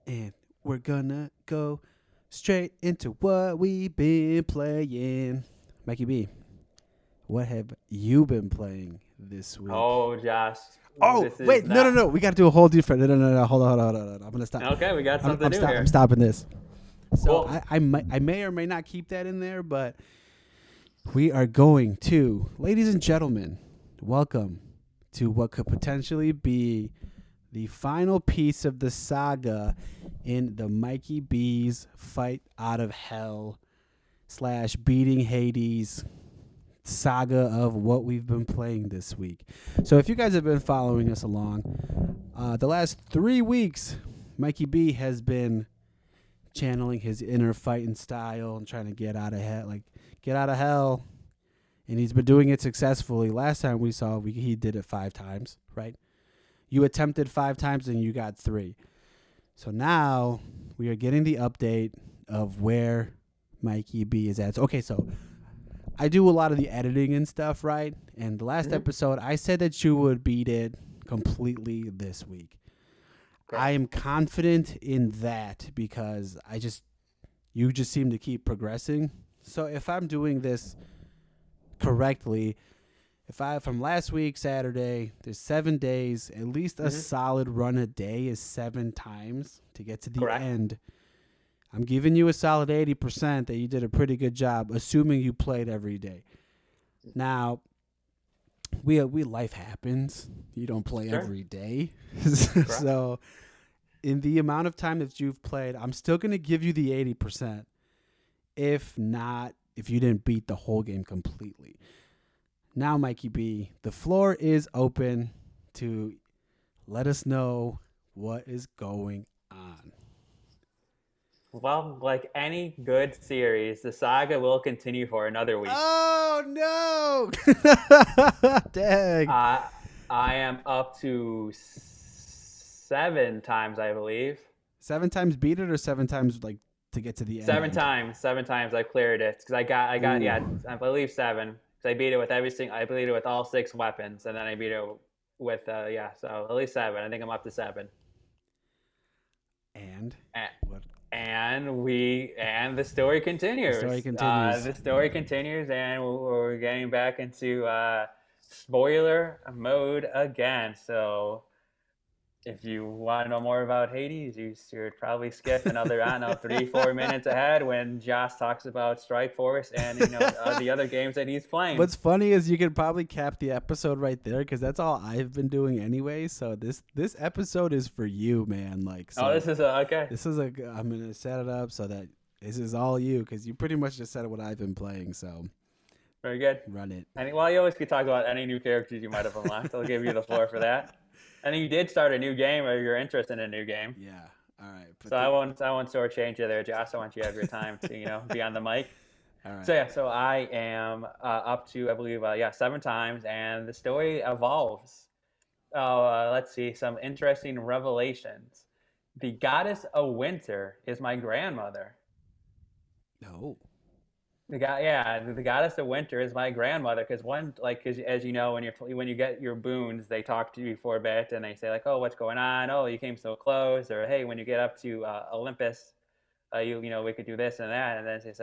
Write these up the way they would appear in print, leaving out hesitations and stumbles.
And we're gonna go straight into what we've been playing. Mikey B, what have you been playing this week? Oh, Josh, Oh, this is wait, no, no, not no. We got to do a whole different. No, no, no, no. Hold on. I'm gonna stop. okay. We got something I'm new stop. I'm here. stopping this. So Cool. I may or may not keep that in there, but we are going to, ladies and gentlemen, welcome to what could potentially be the final piece of the saga in the Mikey B's fight out of hell slash beating Hades saga of what we've been playing this week. So if you guys have been following us along, the last 3 weeks, Mikey B has been channeling his inner fighting style and trying to get out of hell. And he's been doing it successfully. Last time we saw, he did it 5 times, right? You attempted 5 times and you got 3. So now we are getting the update of where Mikey B is at. Okay, so I do a lot of the editing and stuff, right? And the last Hmm. episode, I said that you would beat it completely this week. I Correct. am confident in that because you just seem to keep progressing. So if I'm doing this correctly, if I from last week Saturday, there's 7 days, at least a Hmm. solid run a day is 7 times to get to the Correct. end. I'm giving you a solid 80% that you did a pretty good job, assuming you played every day. Now, we life happens. You don't play Sure. every day. Correct. So, in the amount of time that you've played, I'm still going to give you the 80%. If not, if you didn't beat the whole game completely. Now, Mikey B, the floor is open to let us know what is going on. Well, like any good series, the saga will continue for another week. Oh no! Dang. Uh, I am up to 7 times, I believe. 7 times beat it or 7 times like to get to the end Seven end? times. 7 times I cleared it because yeah, Ooh. I believe seven. Because I beat it with everything. I beat it with all 6 weapons, and then I beat it with yeah. So at least seven. I think I'm up to seven. And And what and the story the story continues. continues. The story continues, and we're getting back into spoiler mode again. So if you want to know more about Hades, you should probably skip another, I don't know, 3, 4 minutes ahead when Josh talks about Strike Force and the other games that he's playing. What's funny is you could probably cap the episode right there because that's all I've been doing anyway. So this episode is for you, man. Like Oh, so, this is okay. this is I'm gonna set it up so that this is all you because you pretty much just said what I've been playing. So Very good. run it. Well, you always could talk about any new characters you might have unlocked. I'll give you the floor for that. And you did start a new game, or you're interested in a new game. Yeah. All right. So I won't sort of change you there, Josh. I want you to have your time to be on the mic. All right. So yeah, so I am up to I believe 7 times, and the story evolves. Let's see some interesting revelations. The goddess of winter is my grandmother. No. The goddess of winter is my grandmother because cause as you know when you get your boons, they talk to you for a bit and they say like, oh, what's going on? Oh, you came so close, or hey, when you get up to Olympus, we could do this and that. And then she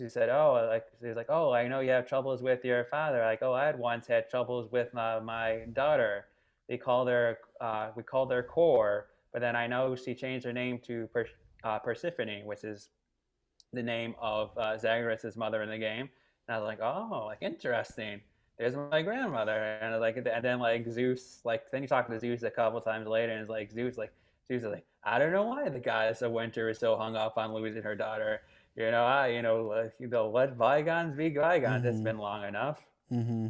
said, oh, like she's like, oh, I know you have troubles with your father. Like, oh, I had once had troubles with my daughter. We called her Core, but then I know she changed her name to Persephone, which is the name of Zagreus' mother in the game. And I was like, oh, like interesting. There's my grandmother, and I was like, and then like Zeus, like then you talk to Zeus a couple times later, and it's like Zeus is like, I don't know why the goddess of winter is so hung up on losing her daughter. Let bygones be bygones. It's Mm-hmm. been long enough. Mm-hmm.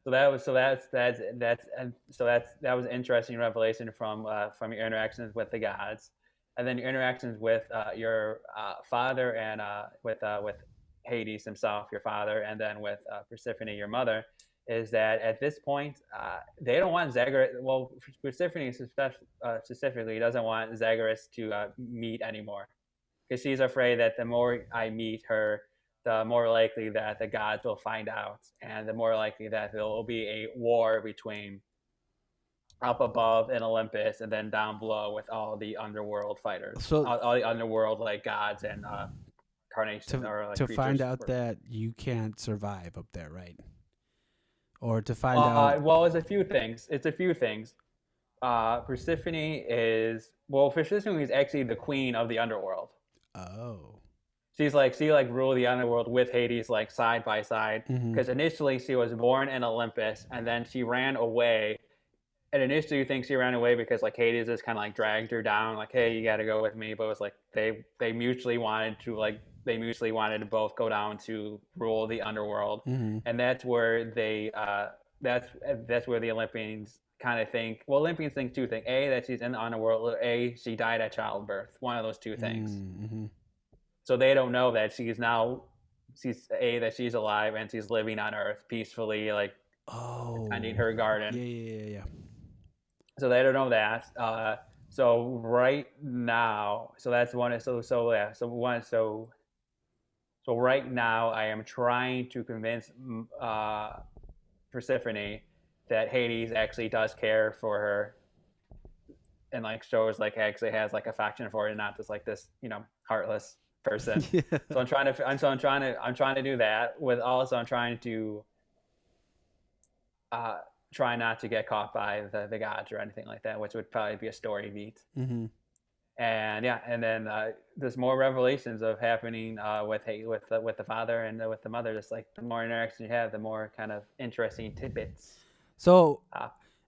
So that was so that's and so that was an interesting revelation from your interactions with the gods, and then your interactions with your father and with Hades himself, your father, and then with Persephone, your mother, is that at this point they don't want Zagreus. Well, Persephone specifically doesn't want Zagreus to meet anymore because she's afraid that the more I meet her, the more likely that the gods will find out, and the more likely that there will be a war between up above in Olympus, and then down below with all the underworld fighters, So all the underworld like gods and carnations to or like to find creatures. out that you can't survive up there, right? Or to find out. Well, it's a few things. It's a few things. Persephone is actually the queen of the underworld. Oh. She ruled the underworld with Hades like side by side, Mm-hmm. because initially she was born in Olympus and then she ran away. And initially you think she ran away because like Hades just kind of like dragged her down, like, hey, you got to go with me. But it was like they mutually wanted to both go down to rule the underworld, Mm-hmm. and that's where that's where the Olympians kind of think. Well, Olympians think two things: a, that she's in the underworld, or a, she died at childbirth. One of those two things. Mm-hmm. So they don't know that she's alive and she's living on Earth peacefully, like tending Oh. her garden. Yeah. So they don't know that. So right now, so that's one. So yeah. So right now, I am trying to convince Persephone that Hades actually does care for her, and like shows like actually has like affection for her, and not just like this heartless person. Yeah. So I'm trying to do that. With also I'm trying to uh, try not to get caught by the gods or anything like that, which would probably be a story beat. Mm-hmm. And yeah, and then there's more revelations of happening with the father and with the mother. Just like the more interaction you have, the more kind of interesting tidbits So uh,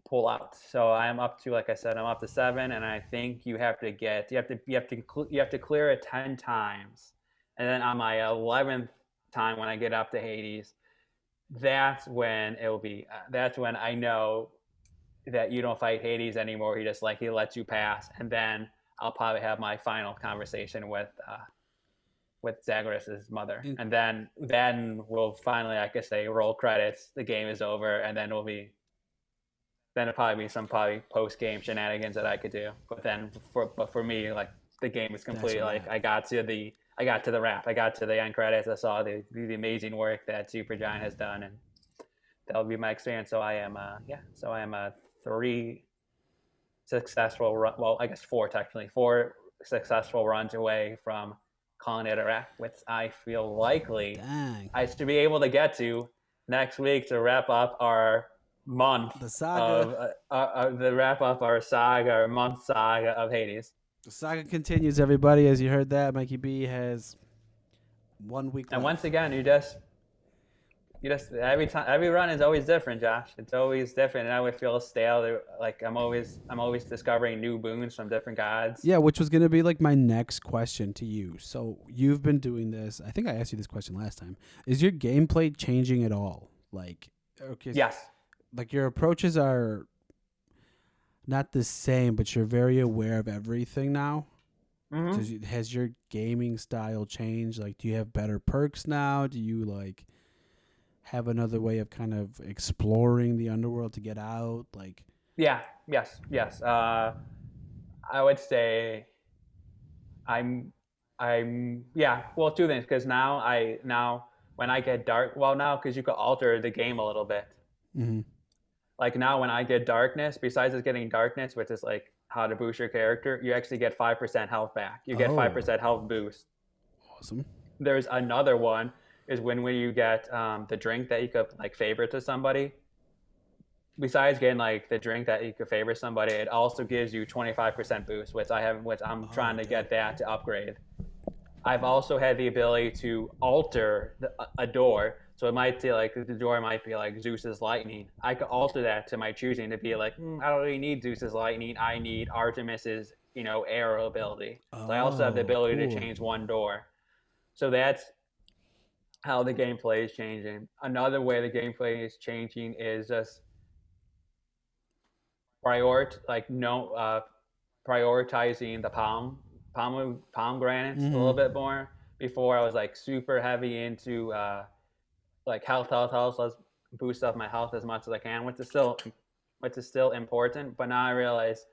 pull out. So I'm up to, like I said, I'm up to 7, and I think you have to clear it 10 times, and then on my 11th time when I get up to Hades, that's when I know that you don't fight Hades anymore. He lets you pass, and then I'll probably have my final conversation with Zagreus's mother, in- and then we'll finally, I could say, roll credits. The game is over, and then it'll probably be some post game shenanigans that I could do. But for me, like, the game is That's complete. a Like wrap. I got to the wrap. I got to the end credits. I saw the amazing work that Supergiant has done, and that'll be my experience. So I am So I am 3 successful well, I guess 4 technically, 4 successful runs away from calling it a wrap, which I feel likely Dang. I should be able to get to next week to wrap up our month The saga. of the wrap up our saga, our month saga of Hades. The saga continues, everybody. As you heard that, Mikey B has 1 week And once left. again, every run is always different, Josh. It's always different, and I would feel stale. Like I'm always discovering new boons from different gods. Yeah, which was going to be like my next question to you. So you've been doing this. I think I asked you this question last time. Is your gameplay changing at all? Like, okay, Yes. like your approaches are not the same, but you're very aware of everything now. Mm-hmm. Has your gaming style changed? Like, do you have better perks now? Do you like have another way of kind of exploring the underworld to get out? Like, Yeah. Yes. I would say yeah. Well, 2 things, because now when I get dark, well, now because you could alter the game a little bit. mm-hmm. Like now when I get darkness, besides just getting darkness, which is like how to boost your character, you actually get 5% health back. You get Oh, 5% health boost. awesome. There's another one, is when you get the drink that you could like favor to somebody. Besides getting like the drink that you could favor somebody, it also gives you 25% boost, which I'm Oh, trying to damn. get that to upgrade. I've also had the ability to alter a door. So it might be like the door might be like Zeus's lightning. I could alter that to my choosing to be like, I don't really need Zeus's lightning. I need Artemis's, arrow ability. So I also have the Oh, ability to cool. change one door. So that's how the gameplay is changing. Another way the gameplay is changing is just prioritizing the pomegranates a Mm-hmm. little bit more. Before I was like super heavy into like health. Let's boost up my health as much as I can, which is still important. But now I realize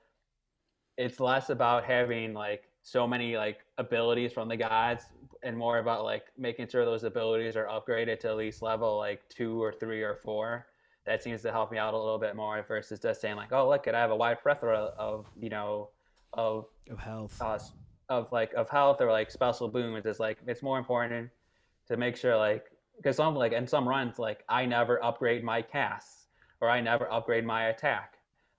it's less about having like so many like abilities from the gods, and more about like making sure those abilities are upgraded to at least level like 2 or 3 or 4. that seems to help me out a little bit more versus just saying like, oh, look, I have a wide plethora of of Of health. uh, of health or like special boons. It's like it's more important to make sure like because some like in some runs like I never upgrade my casts or I never upgrade my attack,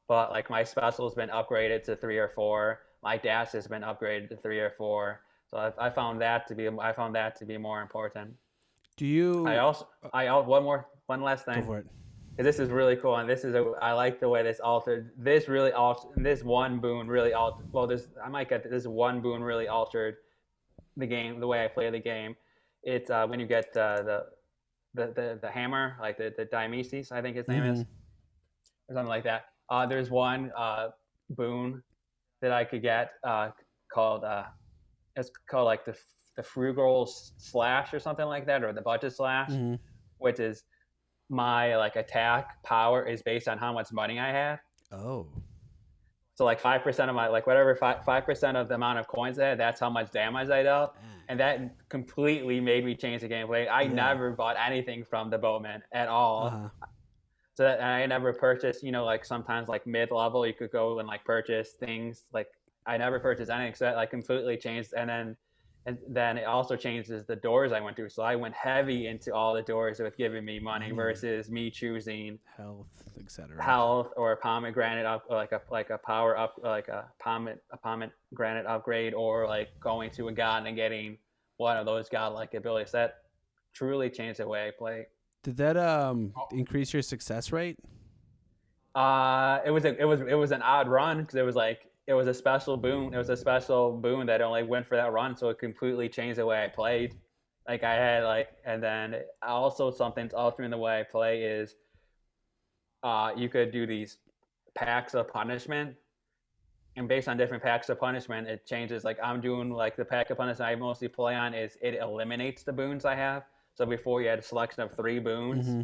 but like my special's been upgraded to 3 or 4. My dash has been upgraded to 3 or 4. So I found that to be more important. Do I you also one last go thing for it? because this is really cool and I like the way this altered this really altered this one boon really altered well this I might get this one boon really altered the game the way I play the game. It's when you get the hammer like the Dionysus I think his name Mm-hmm. is or something like that. There's one boon that I could get called it's called like the frugal slash or something like that or the budget slash, Mm-hmm. which is my like attack power is based on how much money I have. Oh. So like 5% of my like whatever 5% of the amount of coins I had, that's how much damage I dealt. And that completely made me change the gameplay. I never bought anything from the bowman at all. Uh-huh. So that I never purchased, like sometimes like mid level you could go and like purchase things. Like I never purchased anything, so that like completely changed. And then it also changes the doors I went to. So I went heavy into all the doors with giving me money versus me choosing Health, etc. health or a pomegranate up, or like a power up, like a pomegranate upgrade, or like going to a god and getting one of those godlike abilities. That truly changed the way I play. Did that increase your success rate? It was an odd run because it was a special boon. It was a special boon that only went for that run, so it completely changed the way I played. Like I had like, and then also something's altering the way I play is, you could do these packs of punishment, and based on different packs of punishment, it changes. Like I'm doing like the pack of punishment I mostly play on is it eliminates the boons I have. So before you had a selection of 3 boons. Mm-hmm.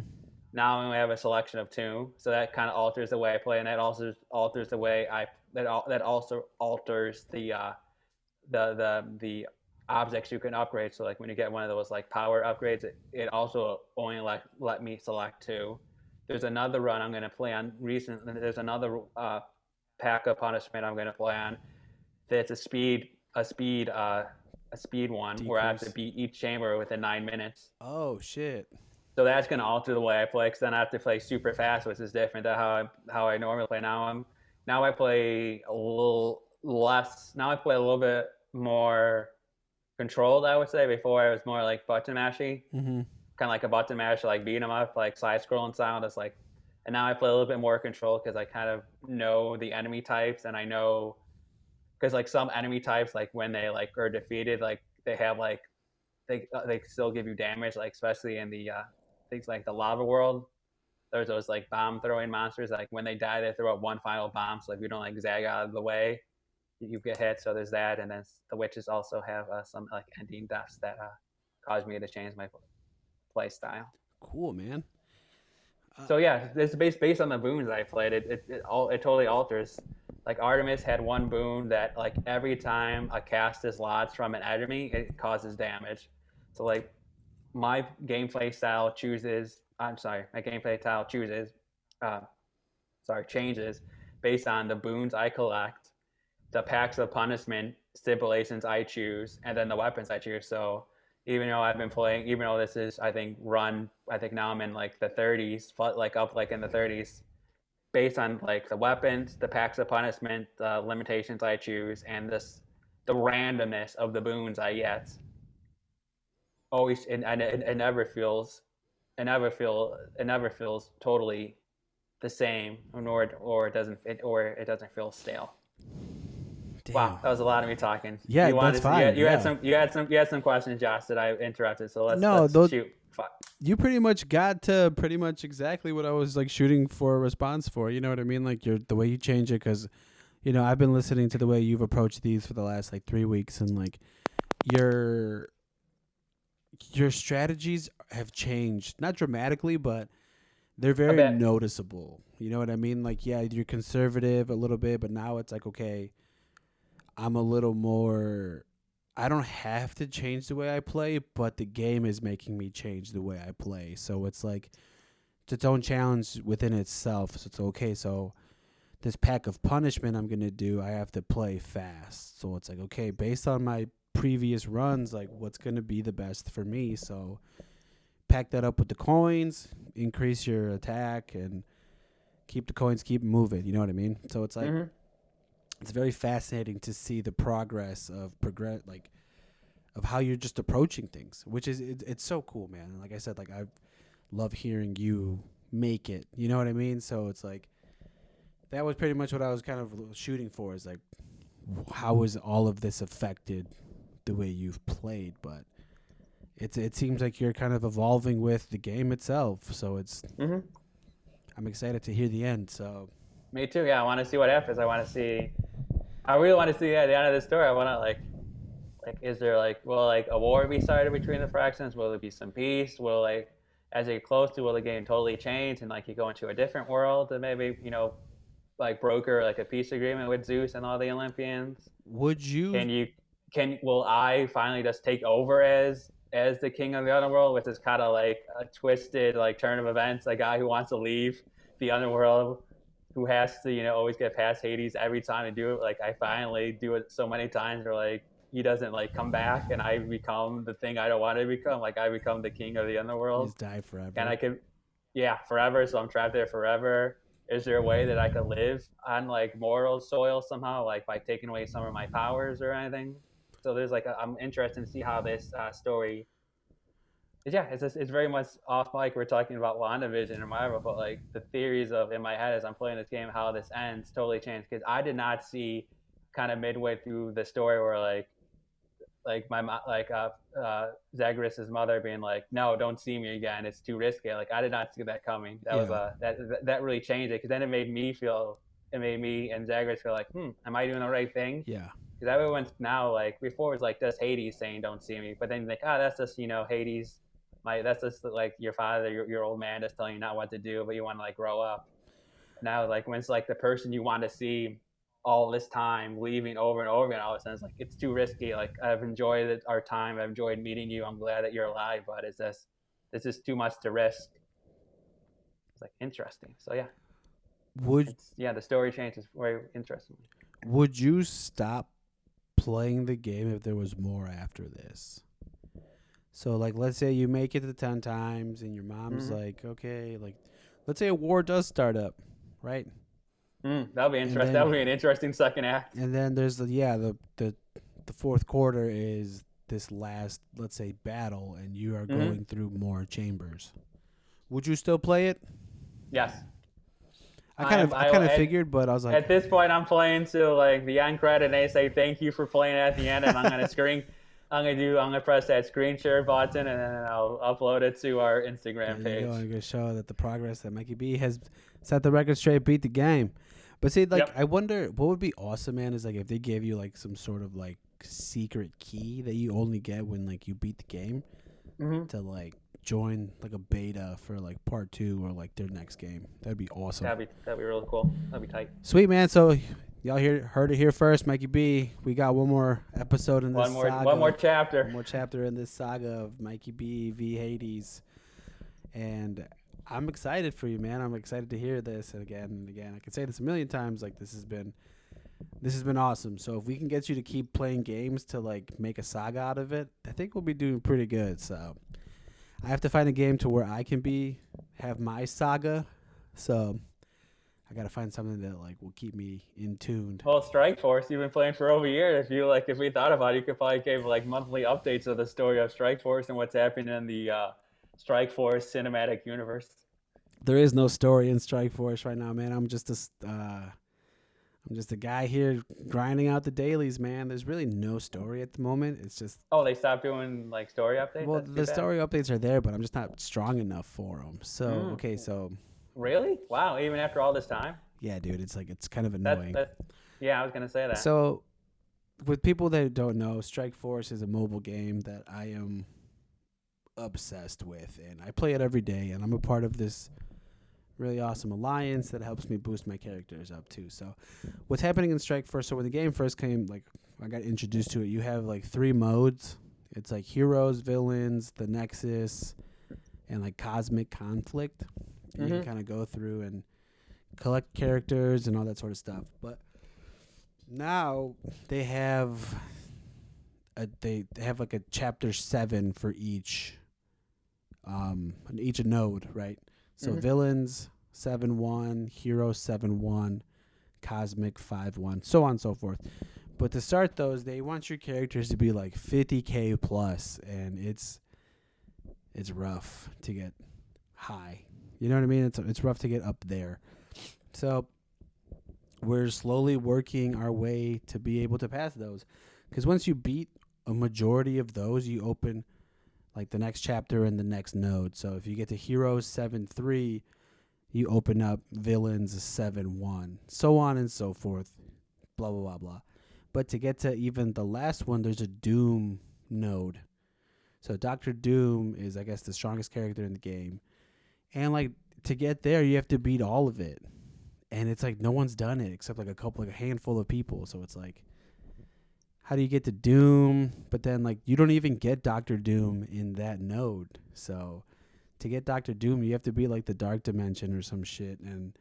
Now I only have a selection of 2, so that kind of alters the way I play, and that also alters the way that also alters the objects you can upgrade. So like when you get one of those like power upgrades, it also only let me select 2. There's another run I'm going to play on recently. There's another pack of punishment I'm going to play on. That's a speed one where I have to beat each chamber within 9 minutes. Oh shit. So that's going to alter the way I play because then I have to play super fast, which is different than how I normally play. Now I play a little less. Now I play a little bit more controlled. I would say before I was more like button mashy, Mm-hmm. kind of like a button mash, like beat 'em up, like side scrolling style. It's like, and now I play a little bit more controlled because I kind of know the enemy types, and I know because like some enemy types, like when they like are defeated, like they have like they still give you damage, like especially in the things like the lava world. There's those like bomb throwing monsters. Like when they die, they throw up one final bomb. So if you don't like zag out of the way, you get hit. So there's that, and then the witches also have some like ending deaths that cause me to change my play style. Cool, man. So yeah, it's based on the boons I played. It totally alters. Like Artemis had one boon that like every time a cast is lodged from an enemy, it causes damage. So like my gameplay style chooses. I'm sorry, my gameplay style chooses. Changes based on the boons I collect, the packs of punishment stipulations I choose, and then the weapons I choose. So even though this is I think now I'm in like the 30s, but like up like in the 30s, based on like the weapons, the packs of punishment, the limitations I choose, and the randomness of the boons I get. Always, it never feels totally the same, or it doesn't feel stale. Damn. Wow, that was a lot of me talking. Yeah, that's fine. You had some questions, Josh, that I interrupted. So let's shoot. You pretty much got to pretty much exactly what I was like shooting for a response for. You know what I mean? Like the way you change it, because I've been listening to the way you've approached these for the last like 3 weeks, and like your strategies have changed, not dramatically, but they're very noticeable. You know what I mean? Like, yeah, you're conservative a little bit, but now it's like, okay, I'm a little more. I don't have to change the way I play, but the game is making me change the way I play. So it's like it's its own challenge within itself. So it's okay. So this pack of punishment I'm gonna do, I have to play fast. So it's like, okay, based on my previous runs, like what's gonna be the best for me. So pack that up with the coins, increase your attack, and keep the coins, keep moving. You know what I mean? So it's like it's very fascinating to see the progress of of how you're just approaching things, which is it's so cool, man. And like I said, like I love hearing you make it. You know what I mean? So it's like that was pretty much what I was kind of shooting for. Is like how has all of this affected the way you've played? But it seems like you're kind of evolving with the game itself. So it's I'm excited to hear the end. So Me too. Yeah, I want to see what happens. I really want to see at the end of the story. I want to is there will a war be started between the fractions? Will there be some peace? Will as you get close to, will the game totally change and you go into a different world and maybe broker a peace agreement with Zeus and all the Olympians? would you Will I finally just take over as the king of the underworld, which is kind of a twisted turn of events? A guy who wants to leave the underworld, who has to always get past Hades every time to do it. I finally do it so many times where he doesn't come back, and I become the thing I don't want to become. I become the king of the underworld. just die forever? And I could, yeah, forever. So I'm trapped there forever. Is there a way that I could live on mortal soil somehow, by taking away some of my powers or anything? So there's I'm interested to see how this story. Yeah, it's very much off mic. We're talking about WandaVision and Marvel, but the theories of in my head as I'm playing this game, how this ends totally changed, because I did not see kind of midway through the story where Zagreus's mother being no, don't see me again, it's too risky. I did not see that coming. That was that really changed it, because then it made me and Zagreus feel am I doing the right thing? Yeah. Because everyone's now before it was just Hades saying don't see me, but then that's just Hades, that's just your father, your old man just telling you not what to do, but you want to grow up. Now when it's the person you want to see all this time leaving over and over again, all of a sudden it's it's too risky. I've enjoyed our time, I've enjoyed meeting you, I'm glad that you're alive, but this is too much to risk. It's interesting. So yeah, the story changes very interesting. Would you stop playing the game if there was more after this? So let's say you make it to 10 times and your mom's okay, let's say a war does start up, right? That'll be interesting. That'll be an interesting second act. And then there's the fourth quarter is this last, let's say, battle, and you are going through more chambers. Would you still play it? Yes. I kind of figured, but I was like, at this point, I'm playing to the end credit, and they say thank you for playing at the end, and I'm gonna press that screen share button, and then I'll upload it to our Instagram page. I'm gonna show that the progress that Mikey B has set the record straight, beat the game. But see, I wonder what would be awesome, man, is if they gave you some sort of secret key that you only get when you beat the game to join a beta for part 2 or their next game. That'd be awesome. That'd be really cool. That'd be tight. Sweet, man. So y'all heard it here first, Mikey B. We got one more episode in this saga. One more chapter. One more chapter in this saga of Mikey B v Hades. And I'm excited for you, man. I'm excited to hear this again and again. I can say this a million times. This has been awesome. So if we can get you to keep playing games to make a saga out of it, I think we'll be doing pretty good. So I have to find a game to where I can have my saga. So I gotta find something that will keep me in tuned. Well, Strike Force, you've been playing for over a year. If you if we thought about it, you could probably give monthly updates of the story of Strike Force and what's happening in the Strike Force cinematic universe. There is no story in Strike Force right now, man. I'm just a guy here grinding out the dailies, man. There's really no story at the moment. It's just they stopped doing story updates. Well, the story updates are there, but I'm just not strong enough for them. So so really, wow, even after all this time. Yeah, dude, it's it's kind of annoying. Yeah, I was gonna say that. So, with people that don't know, Strike Force is a mobile game that I am obsessed with, and I play it every day, and I'm a part of this really awesome alliance that helps me boost my characters up too. So what's happening in Strike Force, so when the game first came, I got introduced to it, you have 3 modes. It's heroes, villains, the Nexus, and cosmic conflict. You can kind of go through and collect characters and all that sort of stuff. But now they have like a chapter 7 for each node, right? So villains 7-1, heroes 7-1, cosmic 5-1, so on and so forth. But to start those, they want your characters to be like 50k plus, and it's rough to get high. You know what I mean? It's rough to get up there. So we're slowly working our way to be able to pass those. Because once you beat a majority of those, you open like the next chapter and the next node. So if you get to heroes 7-3, you open up villains 7-1, so on and so forth, blah, blah, blah, blah. But to get to even the last one, there's a Doom node. So Dr. Doom is, I guess, the strongest character in the game. And like to get there, you have to beat all of it. And it's like no one's done it except like a handful of people. So it's like, how do you get to Doom? But then like you don't even get Dr. Doom in that node. So to get Dr. Doom, you have to be like the Dark Dimension or some shit. And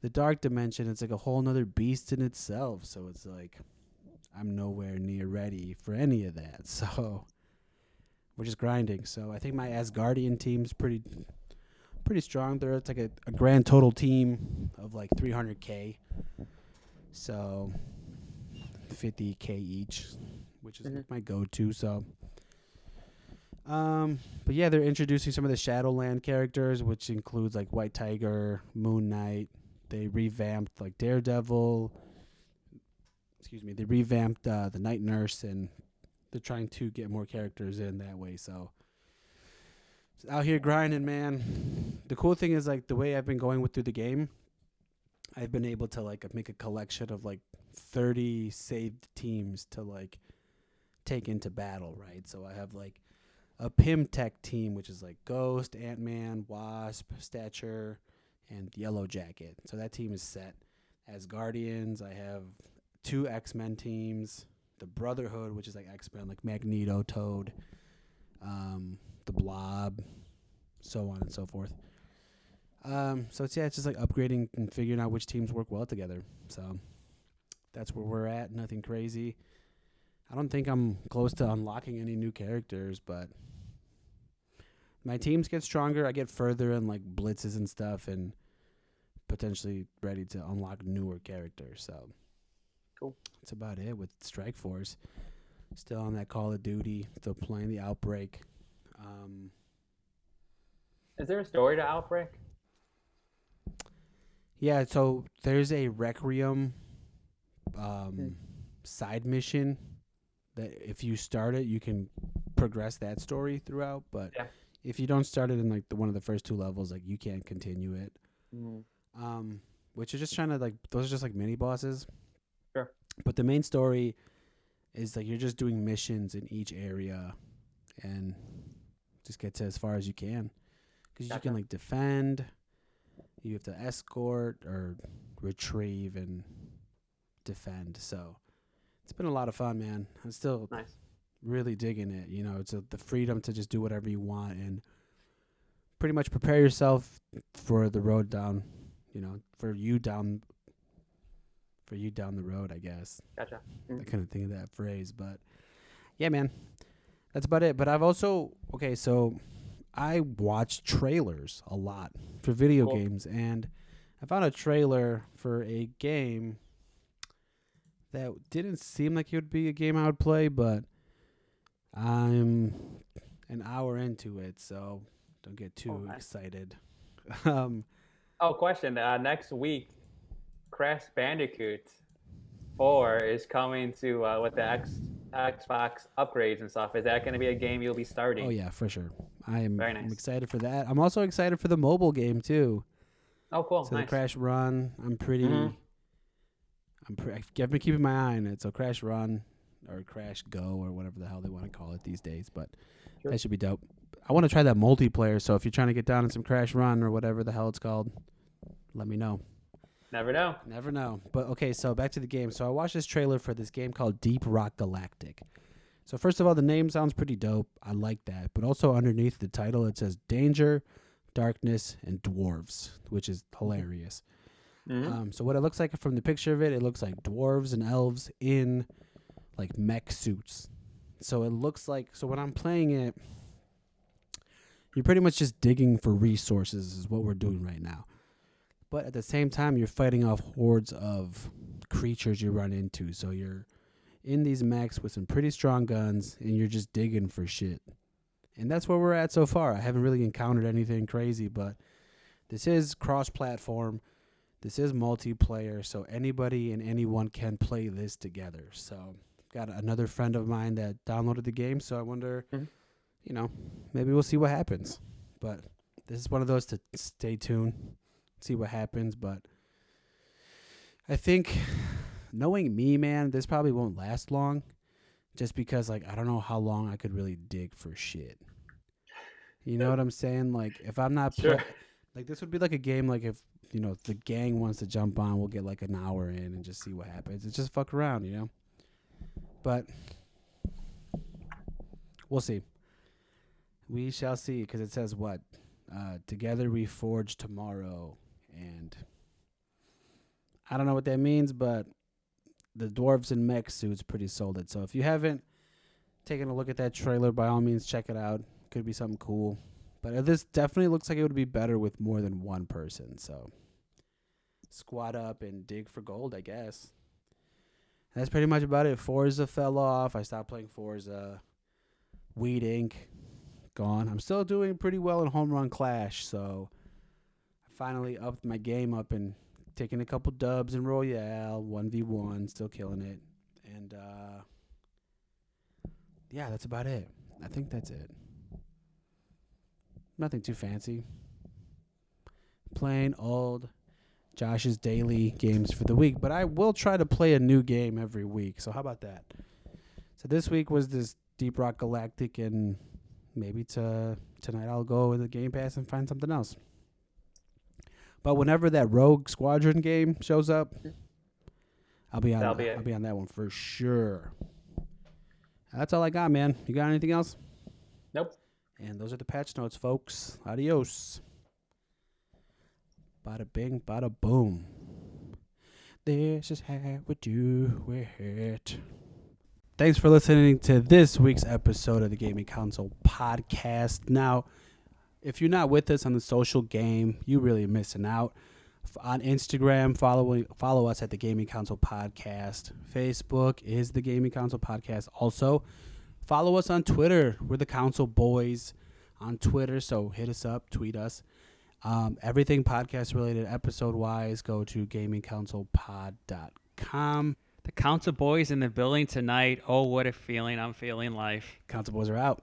the Dark Dimension, it's like a whole nother beast in itself. So it's like I'm nowhere near ready for any of that. So we're just grinding. So I think my Asgardian team's pretty strong. It's like a grand total team of like 300k. So 50k each, which is my go-to. So but yeah, they're introducing some of the Shadowland characters, which includes like White Tiger, Moon Knight. They revamped like Daredevil. They revamped the Night Nurse, and they're trying to get more characters in that way. So out here grinding, man. The cool thing is like the way I've been going through the game, I've been able to like make a collection of like 30 saved teams to like take into battle, right? So I have like a Pym Tech team, which is like Ghost, Ant-Man, Wasp, Stature, and Yellow Jacket. So that team is set. As Guardians, I have 2 X-Men teams, the Brotherhood, which is like X-Men, like Magneto, Toad, the Blob, so on and so forth. So it's just like upgrading and figuring out which teams work well together. So that's where we're at. Nothing crazy. I don't think I'm close to unlocking any new characters, but my teams get stronger. I get further in like blitzes and stuff, and potentially ready to unlock newer characters. So cool. That's about it with Strike Force. Still on that Call of Duty. Still playing the Outbreak. Is there a story to Outbreak? Yeah, so there's a Requiem side mission that if you start it, you can progress that story throughout. But if you don't start it in like one of the first 2 levels, like you can't continue it. Which is just trying to like, those are just like mini bosses. Sure. But the main story is like you're just doing missions in each area and just get to as far as you can. Because you can like defend, you have to escort or retrieve and defend. So it's been a lot of fun, man. I'm still really digging it. You know, it's the freedom to just do whatever you want and pretty much prepare yourself for the road down, you know, for you down the road, I guess. Gotcha. I couldn't think of that phrase, but yeah, man, that's about it. But I've also, so I watch trailers a lot for video games, and I found a trailer for a game that didn't seem like it would be a game I would play, but I'm an hour into it, so don't get too excited. Question. Next week, Crash Bandicoot 4 is coming to with the Xbox upgrades and stuff. Is that going to be a game you'll be starting? Oh yeah, for sure. I'm Very nice. I'm excited for that. I'm also excited for the mobile game too. Oh, cool. So nice. the Crash Run, I've been keeping my eye on it. So Crash Run or Crash Go or whatever the hell they want to call it these days, but that should be dope. I want to try that multiplayer. So if you're trying to get down in some Crash Run or whatever the hell it's called, let me know. Never know. Never know. But okay, so back to the game. So I watched this trailer for this game called Deep Rock Galactic. So first of all, the name sounds pretty dope. I like that. But also underneath the title, it says Danger, darkness, and dwarves, which is hilarious. Mm-hmm. So what it looks like from the picture of it, it looks like dwarves and elves in like mech suits. So it looks like, so when I'm playing it, you're pretty much just digging for resources is what we're doing right now. But at the same time, you're fighting off hordes of creatures you run into. So you're in these mechs with some pretty strong guns, and you're just digging for shit. And that's where we're at so far. I haven't really encountered anything crazy, but this is cross-platform. This is multiplayer, so anybody and anyone can play this together. So got another friend of mine that downloaded the game, so I wonder, maybe we'll see what happens. But this is one of those to stay tuned, see what happens. But I think, knowing me, man, this probably won't last long. Just because, I don't know how long I could really dig for shit. You know what I'm saying? If I'm not Sure. this would be like a game, if, the gang wants to jump on, we'll get an hour in and just see what happens. It's just fuck around, But we'll see. We shall see, because it says what? Together we forge tomorrow. And I don't know what that means, but the dwarves in mech suits pretty sold it. So if you haven't taken a look at that trailer, by all means, check it out. Could be something cool. But this definitely looks like it would be better with more than one person. So squat up and dig for gold, I guess. And that's pretty much about it. Forza fell off. I stopped playing Forza. Weed Inc. gone. I'm still doing pretty well in Home Run Clash. So I finally upped my game up and taking a couple dubs in Royale, 1v1, still killing it. And, yeah, that's about it. I think that's it. Nothing too fancy. Plain old Josh's daily games for the week. But I will try to play a new game every week. So how about that? So this week was this Deep Rock Galactic, and maybe tonight I'll go with the Game Pass and find something else. But whenever that Rogue Squadron game shows up, I'll be on that one for sure. That's all I got, man. You got anything else? Nope. And those are the patch notes, folks. Adios. Bada bing, bada boom. This is how we do it. Thanks for listening to this week's episode of the Gaming Console Podcast. Now, if you're not with us on the social game, you're really missing out. On Instagram, follow us at the Gaming Console Podcast. Facebook is the Gaming Console Podcast. Also, follow us on Twitter. We're the Console Boys on Twitter, so hit us up, tweet us. Everything podcast related, episode wise, go to gamingconsolepod.com. The Council Boys in the building tonight. Oh, what a feeling. I'm feeling life. Console Boys are out.